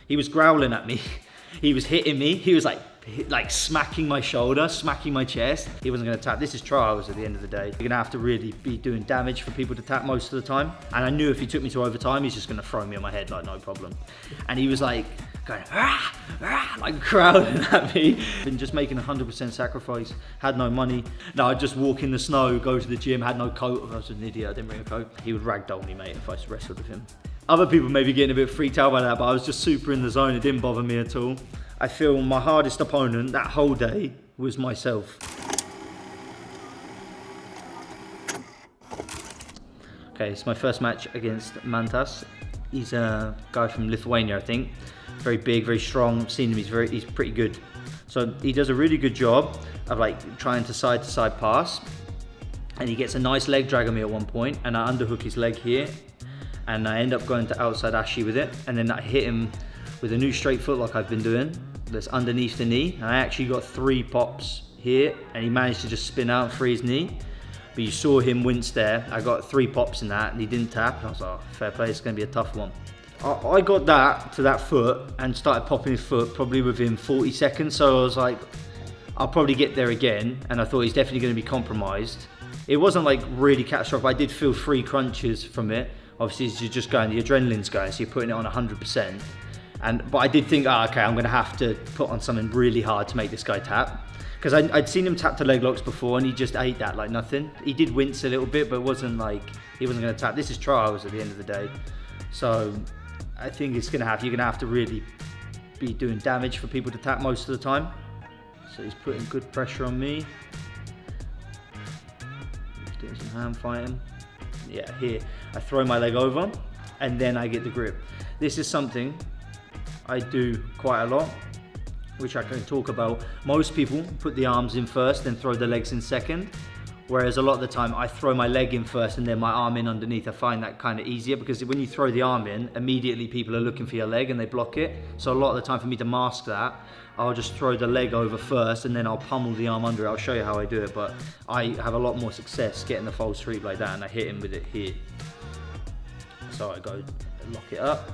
He was growling at me. He was hitting me. He was like smacking my shoulder, smacking my chest. He wasn't going to tap. This is trials at the end of the day. You're going to have to really be doing damage for people to tap most of the time. And I knew if he took me to overtime, he's just going to throw me on my head like no problem. And he was like going, "Ah, ah," like crowding at me. Been just making 100% sacrifice. Had no money. No, I'd just walk in the snow, go to the gym, had no coat. I was an idiot, I didn't bring a coat. He would ragdoll me, mate, if I wrestled with him. Other people may be getting a bit freaked out by that, but I was just super in the zone. It didn't bother me at all. I feel my hardest opponent that whole day was myself. Okay, it's my first match against Mantas. He's a guy from Lithuania, I think. Very big, very strong. I've seen him, he's pretty good. So he does a really good job of like trying to side pass. And he gets a nice leg drag on me at one point, and I underhook his leg here. And I end up going to outside ashi with it. And then I hit him with a new straight foot like I've been doing. That's underneath the knee. And I actually got 3 pops here, and he managed to just spin out and free his knee. But you saw him wince there. I got 3 pops in that, and he didn't tap. And I was like, oh, fair play, it's gonna be a tough one. I got that to that foot and started popping his foot probably within 40 seconds. So I was like, I'll probably get there again. And I thought he's definitely gonna be compromised. It wasn't like really catastrophic. I did feel 3 crunches from it. Obviously, you're just going, the adrenaline's going, so you're putting it on 100%. But I did think, okay, I'm going to have to put on something really hard to make this guy tap. Because I'd seen him tap to leg locks before, and he just ate that like nothing. He did wince a little bit, but it wasn't like, he wasn't going to tap. This is trials at the end of the day. So I think it's going to have, you're going to have to really be doing damage for people to tap most of the time. So he's putting good pressure on me. He's doing some hand fighting. Yeah, here, I throw my leg over and then I get the grip. This is something I do quite a lot, which I can talk about. Most people put the arms in first, then throw the legs in second. Whereas a lot of the time I throw my leg in first and then my arm in underneath. I find that kind of easier because when you throw the arm in, immediately people are looking for your leg and they block it. So a lot of the time for me to mask that, I'll just throw the leg over first and then I'll pummel the arm under it. I'll show you how I do it, but I have a lot more success getting the false sweep like that, and I hit him with it here. So I go lock it up,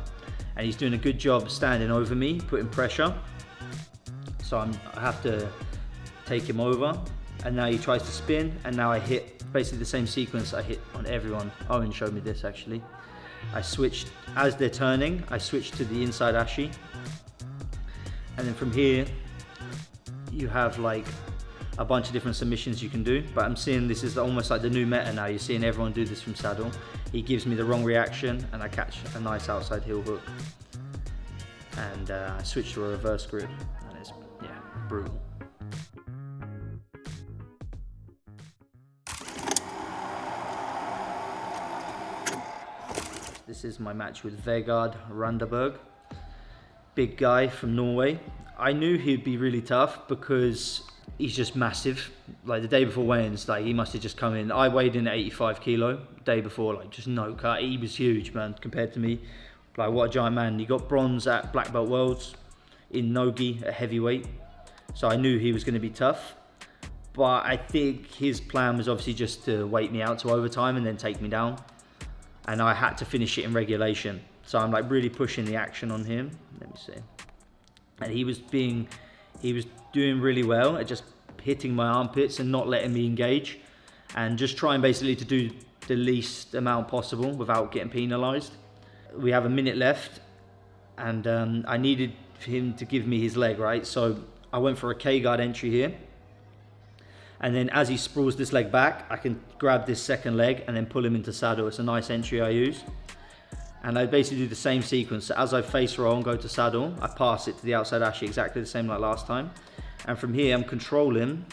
and he's doing a good job standing over me, putting pressure. So I have to take him over, and now he tries to spin, and now I hit basically the same sequence I hit on everyone. Owen showed me this actually. I switched, as they're turning, I switched to the inside ashi. And then from here, you have like a bunch of different submissions you can do. But I'm seeing this is almost like the new meta now. You're seeing everyone do this from saddle. He gives me the wrong reaction, and I catch a nice outside heel hook. And I switch to a reverse grip, and it's, yeah, brutal. This is my match with Vegard Randaberg. Big guy from Norway. I knew he'd be really tough because he's just massive. Like the day before weigh-ins, like he must have just come in. I weighed in at 85 kilo. Day before, like just no cut. He was huge, man, compared to me. Like what a giant man. He got bronze at Black Belt Worlds in Nogi at heavyweight. So I knew he was going to be tough. But I think his plan was obviously just to wait me out to overtime and then take me down. And I had to finish it in regulation. So I'm like really pushing the action on him. Let me see. And he was doing really well at just hitting my armpits and not letting me engage. And just trying basically to do the least amount possible without getting penalized. We have a minute left, and I needed him to give me his leg, right? So I went for a K-guard entry here. And then as he sprawls this leg back, I can grab this second leg and then pull him into saddle. It's a nice entry I use. And I basically do the same sequence. So as I face roll and go to saddle, I pass it to the outside ashi, exactly the same like last time. And from here, I'm controlling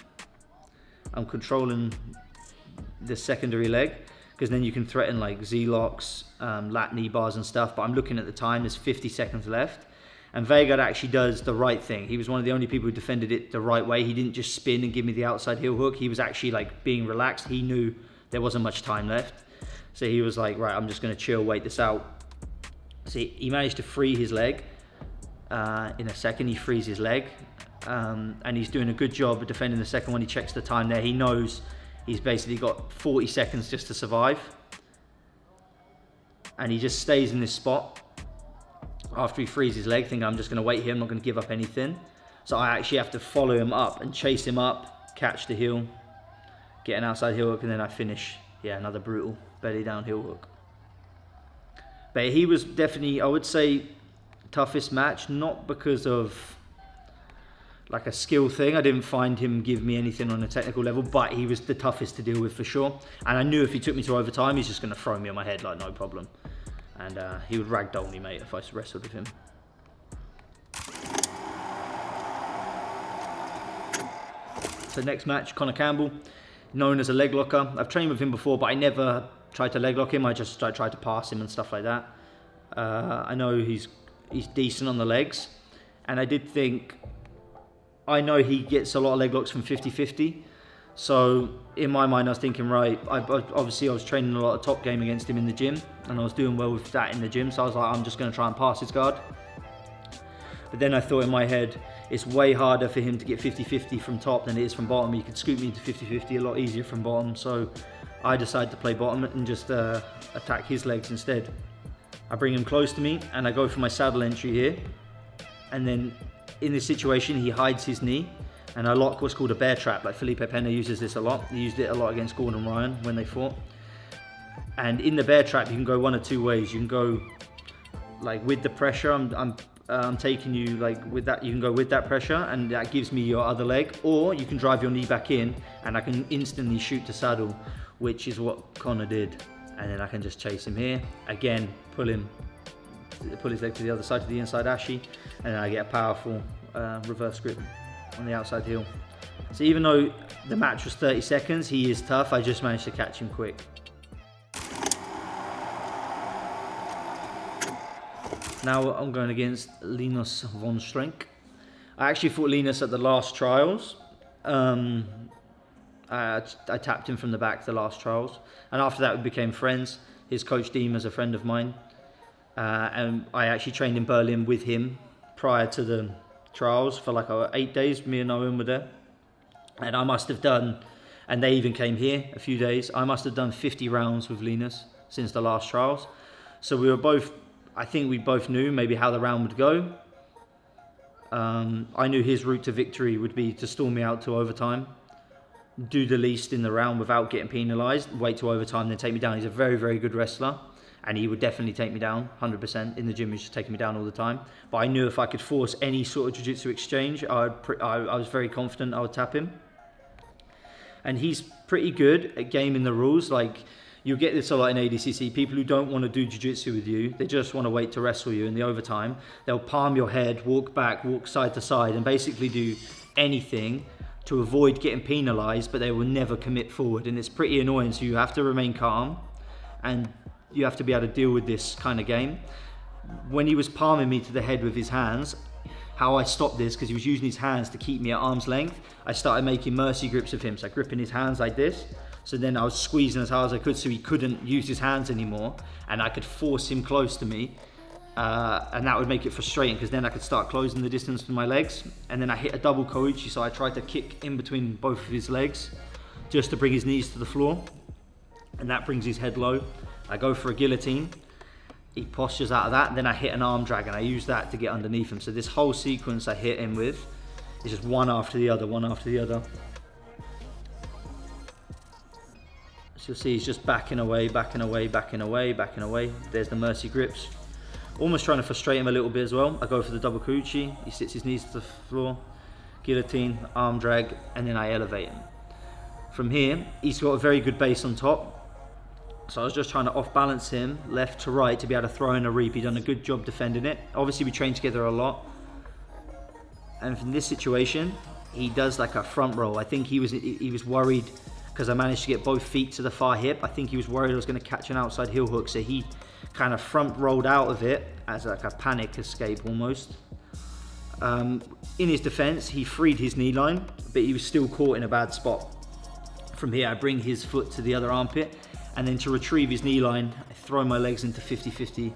the secondary leg, because then you can threaten like Z-locks, lat knee bars and stuff. But I'm looking at the time, there's 50 seconds left. And Vegard actually does the right thing. He was one of the only people who defended it the right way. He didn't just spin and give me the outside heel hook. He was actually like being relaxed. He knew there wasn't much time left. So he was like, right, I'm just gonna chill, wait this out. So he managed to free his leg. In a second, he frees his leg. And he's doing a good job of defending the second one. He checks the time there. He knows he's basically got 40 seconds just to survive. And he just stays in this spot. after he frees his leg, thinking I'm just going to wait here, I'm not going to give up anything. So I actually have to follow him up and chase him up, catch the heel, get an outside heel hook, and then I finish. Yeah, another brutal belly down heel hook. But he was definitely, I would say, toughest match, not because of like a skill thing. I didn't find him give me anything on a technical level, but he was the toughest to deal with for sure. And I knew if he took me to overtime, he's just going to throw me on my head like no problem. And he would ragdoll me, mate, if I wrestled with him. So next match, Conor Campbell, known as a leg locker. I've trained with him before, but I never tried to leg lock him. I just tried to pass him and stuff like that. I know he's decent on the legs, and I did think, I know he gets a lot of leg locks from 50-50. So in my mind, I was thinking, right, obviously I was training a lot of top game against him in the gym, and I was doing well with that in the gym. So I was like, I'm just going to try and pass his guard. But then I thought in my head, it's way harder for him to get 50-50 from top than it is from bottom. He could scoop me into 50-50 a lot easier from bottom. So I decided to play bottom and just attack his legs instead. I bring him close to me and I go for my saddle entry here. And then in this situation, he hides his knee and I lock what's called a bear trap. Like Felipe Pena uses this a lot. He used it a lot against Gordon Ryan when they fought. And in the bear trap, you can go one of two ways. You can go like with the pressure, I'm taking you like with that, you can go with that pressure and that gives me your other leg, or you can drive your knee back in and I can instantly shoot to saddle, which is what Conor did. And then I can just chase him here, again, pull his leg to the other side, to the inside ashi, and then I get a powerful reverse grip on the outside heel. So even though the match was 30 seconds, he is tough. I just managed to catch him quick. Now I'm going against Linus von Schrenk. I actually fought Linus at the last trials. I tapped him from the back the last trials. And after that we became friends. His coach Deem is a friend of mine. And I actually trained in Berlin with him prior to the trials for like 8 days. Me and Owen were there. And I must have done, and they even came here a few days, I must have done 50 rounds with Linus since the last trials. So we were both, I think we both knew maybe how the round would go. I knew his route to victory would be to storm me out to overtime, do the least in the round without getting penalised, wait to overtime, then take me down. He's a very, very good wrestler, and he would definitely take me down, 100%. In the gym, he was just taking me down all the time. But I knew if I could force any sort of jiu-jitsu exchange, I was very confident I would tap him. And he's pretty good at gaming the rules. Like, you get this a lot in ADCC. People who don't want to do jiu-jitsu with you, they just want to wait to wrestle you in the overtime. They'll palm your head, walk back, walk side to side, and basically do anything to avoid getting penalised, but they will never commit forward. And it's pretty annoying, so you have to remain calm, and you have to be able to deal with this kind of game. When he was palming me to the head with his hands, how I stopped this, because he was using his hands to keep me at arm's length, I started making mercy grips of him, so gripping his hands like this. So then I was squeezing as hard as I could so he couldn't use his hands anymore, and I could force him close to me, and that would make it frustrating, because then I could start closing the distance with my legs. And then I hit a double koichi, so I tried to kick in between both of his legs just to bring his knees to the floor, and that brings his head low. I go for a guillotine, he postures out of that, and then I hit an arm drag, and I use that to get underneath him. So this whole sequence I hit him with is just one after the other, one after the other. So you'll see he's just backing away, backing away, backing away, backing away. There's the mercy grips. Almost trying to frustrate him a little bit as well. I go for the double kuchi, he sits his knees to the floor, guillotine, arm drag, and then I elevate him. From here, he's got a very good base on top. So I was just trying to off balance him left to right to be able to throw in a reap. He's done a good job defending it. Obviously we trained together a lot. And from this situation, he does like a front roll. I think he was worried because I managed to get both feet to the far hip. I think he was worried I was going to catch an outside heel hook. So he kind of front rolled out of it as like a panic escape almost. In his defense, he freed his knee line, but he was still caught in a bad spot. From here, I bring his foot to the other armpit. And then to retrieve his knee line, I throw my legs into 50-50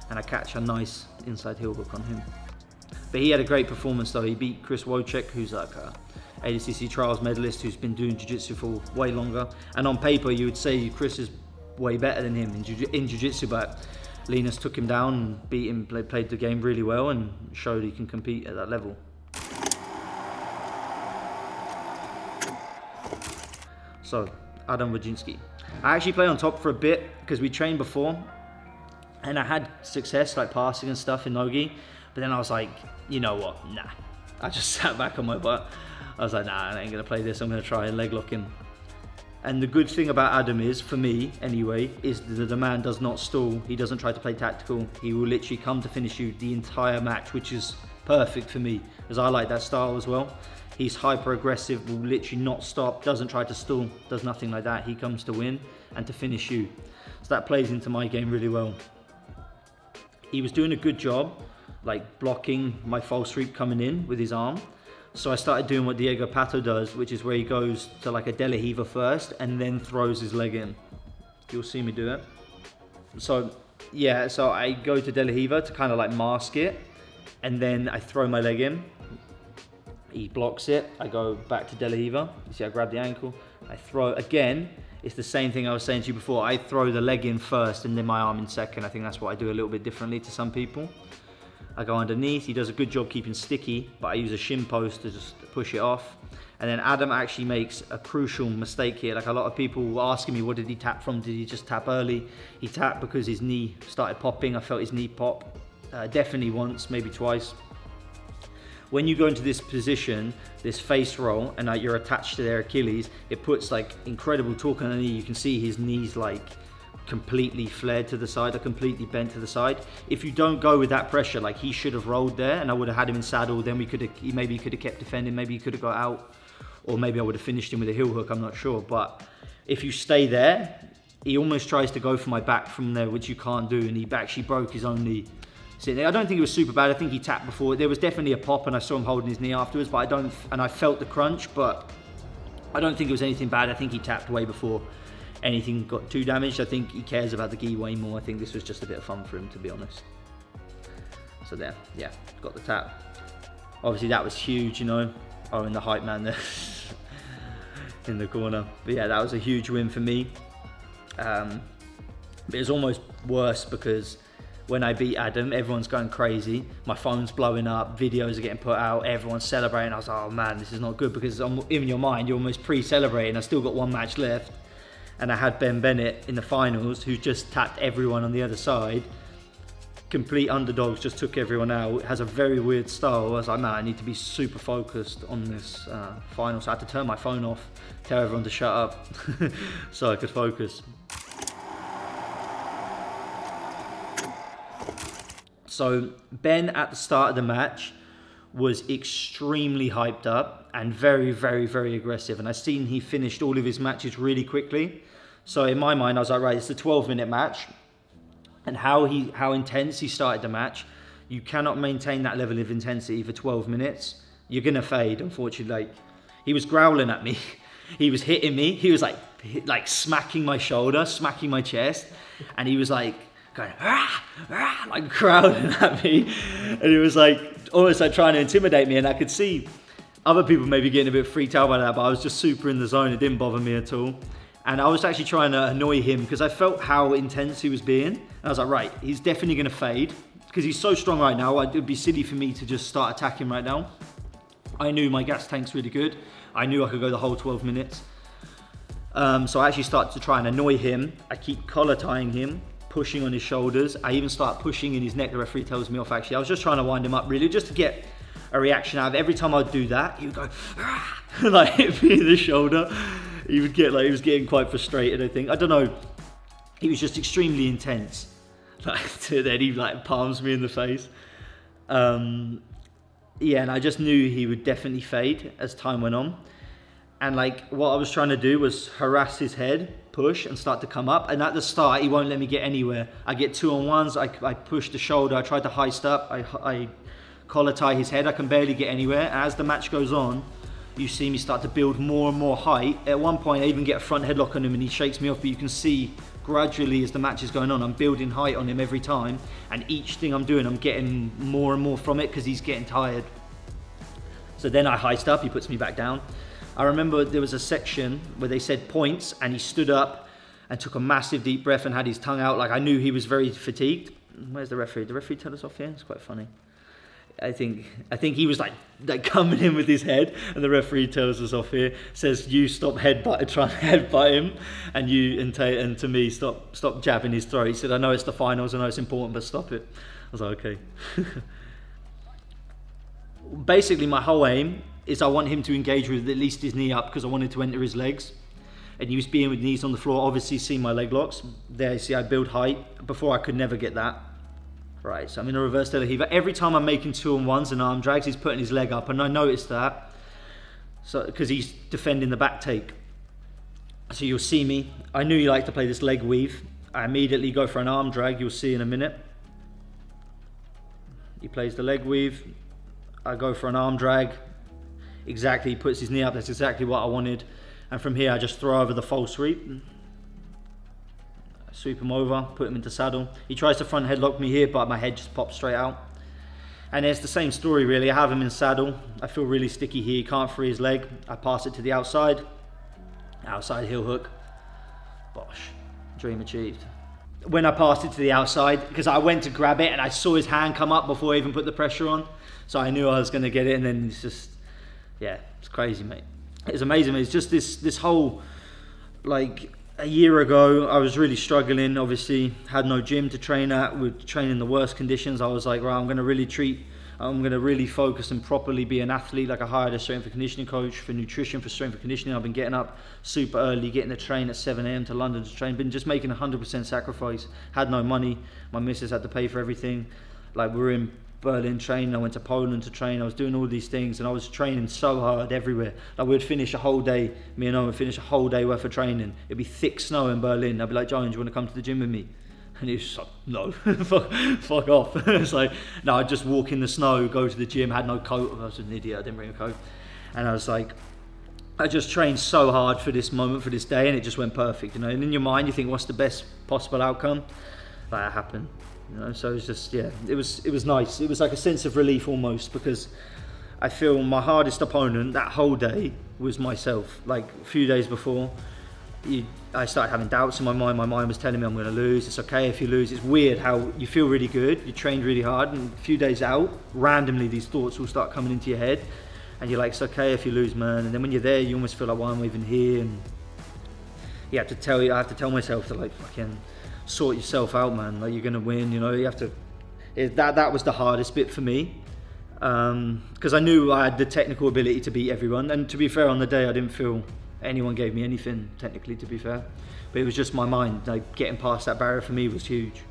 and I catch a nice inside heel hook on him. But he had a great performance though. He beat Chris Wojcik, who's like a ADCC Trials medalist who's been doing jiu-jitsu for way longer. And on paper, you would say Chris is way better than him in jiu-jitsu, but Linus took him down and beat him, played the game really well and showed he can compete at that level. So, Adam Wardzinski. I actually played on top for a bit because we trained before and I had success like passing and stuff in Nogi, but then I was like, you know what, nah. I just sat back on my butt. I was like, nah, I ain't gonna play this, I'm gonna try leg locking. And the good thing about Adam is, for me anyway, is that the man does not stall. He doesn't try to play tactical. He will literally come to finish you the entire match, which is perfect for me, because I like that style as well. He's hyper aggressive, will literally not stop, doesn't try to stall, does nothing like that. He comes to win and to finish you. So that plays into my game really well. He was doing a good job, like blocking my false sweep coming in with his arm. So I started doing what Diego Pato does, which is where he goes to like a De La Riva first and then throws his leg in. You'll see me do it. So yeah, so I go to De La Riva to kind of like mask it, and then I throw my leg in. He blocks it, I go back to De La Riva. You see I grab the ankle, I throw again. It's the same thing I was saying to you before. I throw the leg in first and then my arm in second. I think that's what I do a little bit differently to some people. I go underneath, he does a good job keeping sticky, but I use a shin post to just push it off. And then Adam actually makes a crucial mistake here. Like a lot of people were asking me, what did he tap from? Did he just tap early? He tapped because his knee started popping. I felt his knee pop, definitely once, maybe twice. When you go into this position, this face roll, and you're attached to their Achilles, it puts like incredible torque on the knee. You can see his knees like completely flared to the side, or completely bent to the side. If you don't go with that pressure, like he should have rolled there and I would have had him in saddle, then maybe he could have kept defending, maybe he could have got out, or maybe I would have finished him with a heel hook, I'm not sure. But if you stay there, he almost tries to go for my back from there, which you can't do, and he actually broke his own knee. I don't think it was super bad. I think he tapped before. There was definitely a pop and I saw him holding his knee afterwards, but I felt the crunch, but I don't think it was anything bad. I think he tapped way before anything got too damaged. I think he cares about the gi way more. I think this was just a bit of fun for him, to be honest. So there, yeah, got the tap. Obviously that was huge, you know. Oh, and the hype man there in the corner. But yeah, that was a huge win for me. But it was almost worse because when I beat Adam, everyone's going crazy. My phone's blowing up, videos are getting put out, everyone's celebrating. I was like, oh man, this is not good, because in your mind, you're almost pre-celebrating. I still got one match left. And I had Bennet in the finals, who just tapped everyone on the other side. Complete underdogs, just took everyone out. Has a very weird style. I was like, man, I need to be super focused on this final. So I had to turn my phone off, tell everyone to shut up, so I could focus. So Ben at the start of the match was extremely hyped up and very, very, very aggressive. And I seen he finished all of his matches really quickly. So in my mind, I was like, right, it's a 12-minute match. And how intense he started the match, you cannot maintain that level of intensity for 12 minutes. You're gonna fade, unfortunately. Like, he was growling at me. He was hitting me. He was like smacking my shoulder, smacking my chest. And he was like, going, rah, rah, like crowding at me. And it was like, almost like trying to intimidate me. And I could see other people maybe getting a bit freaked out by that, but I was just super in the zone. It didn't bother me at all. And I was actually trying to annoy him because I felt how intense he was being. And I was like, right, he's definitely gonna fade because he's so strong right now. It would be silly for me to just start attacking right now. I knew my gas tank's really good. I knew I could go the whole 12 minutes. So I actually started to try and annoy him. I keep collar tying him, pushing on his shoulders. I even start pushing in his neck. The referee tells me off, actually. I was just trying to wind him up, really, just to get a reaction out of it. Every time I'd do that, he would go, like hit me in the shoulder. He would get like, he was getting quite frustrated, I think. I don't know. He was just extremely intense. Like, then he like palms me in the face. Yeah, and I just knew he would definitely fade as time went on. And like, what I was trying to do was harass his head, push, and start to come up. And at the start, he won't let me get anywhere. I get 2-on-1s, I push the shoulder, I try to heist up, I collar tie his head, I can barely get anywhere. As the match goes on, you see me start to build more and more height. At one point, I even get a front headlock on him and he shakes me off, but you can see gradually as the match is going on, I'm building height on him every time. And each thing I'm doing, I'm getting more and more from it because he's getting tired. So then I heist up, he puts me back down. I remember there was a section where they said points and he stood up and took a massive deep breath and had his tongue out. Like, I knew he was very fatigued. Where's the referee? The referee tell us off here? It's quite funny. I think he was like coming in with his head, and the referee tells us off here, says, you stop trying to headbutt him, and to me, stop jabbing his throat. He said, I know it's the finals, I know it's important, but stop it. I was like, okay. Basically, my whole aim is I want him to engage with at least his knee up, because I wanted to enter his legs. And he was being with knees on the floor, obviously see my leg locks. There, you see, I build height. Before, I could never get that. Right, so I'm in a reverse De La Riva. Every time I'm making 2-on-1s and arm drags, he's putting his leg up, and I noticed that. So, because he's defending the back take. So you'll see me. I knew he liked to play this leg weave. I immediately go for an arm drag, you'll see in a minute. He plays the leg weave. I go for an arm drag. Exactly, he puts his knee up, that's exactly what I wanted. And from here, I just throw over the false sweep. Sweep him over, put him into saddle. He tries to front headlock me here, but my head just pops straight out. And it's the same story really. I have him in saddle. I feel really sticky here. He can't free his leg. I pass it to the outside. Outside heel hook. Bosh. Dream achieved. When I passed it to the outside, because I went to grab it and I saw his hand come up before I even put the pressure on. So I knew I was going to get it, and then it's just, yeah, it's crazy, mate. It's amazing. It's just this whole, like, a year ago, I was really struggling, obviously, had no gym to train at, would train in the worst conditions. I was like, right, I'm going to really focus and properly be an athlete. Like, I hired a strength and conditioning coach for nutrition, for strength and conditioning. I've been getting up super early, getting to train at 7 a.m. to London to train, been just making 100% sacrifice, had no money. My missus had to pay for everything. Like, we were in Berlin training, I went to Poland to train, I was doing all these things, and I was training so hard everywhere. Like, we'd finish a whole day, me and Owen would finish a whole day worth of training. It'd be thick snow in Berlin. I'd be like, John, do you want to come to the gym with me? And he was just like, no, fuck off. It's like, no, I'd just walk in the snow, go to the gym, had no coat. I was an idiot, I didn't bring a coat. And I was like, I just trained so hard for this moment, for this day, and it just went perfect, you know. And in your mind, you think, what's the best possible outcome? That happened. You know, so it was just, yeah, it was nice. It was like a sense of relief almost, because I feel my hardest opponent that whole day was myself. Like, a few days before, I started having doubts in my mind. My mind was telling me I'm going to lose. It's okay if you lose. It's weird how you feel really good, you trained really hard, and a few days out, randomly these thoughts will start coming into your head, and you're like, it's okay if you lose, man. And then when you're there, you almost feel like, why am I even here? And I have to tell myself to, like, fucking sort yourself out, man. Like, you're gonna win, you know. You have to. That was the hardest bit for me, because I knew I had the technical ability to beat everyone. And to be fair, on the day, I didn't feel anyone gave me anything technically, to be fair. But it was just my mind. Like, getting past that barrier for me was huge.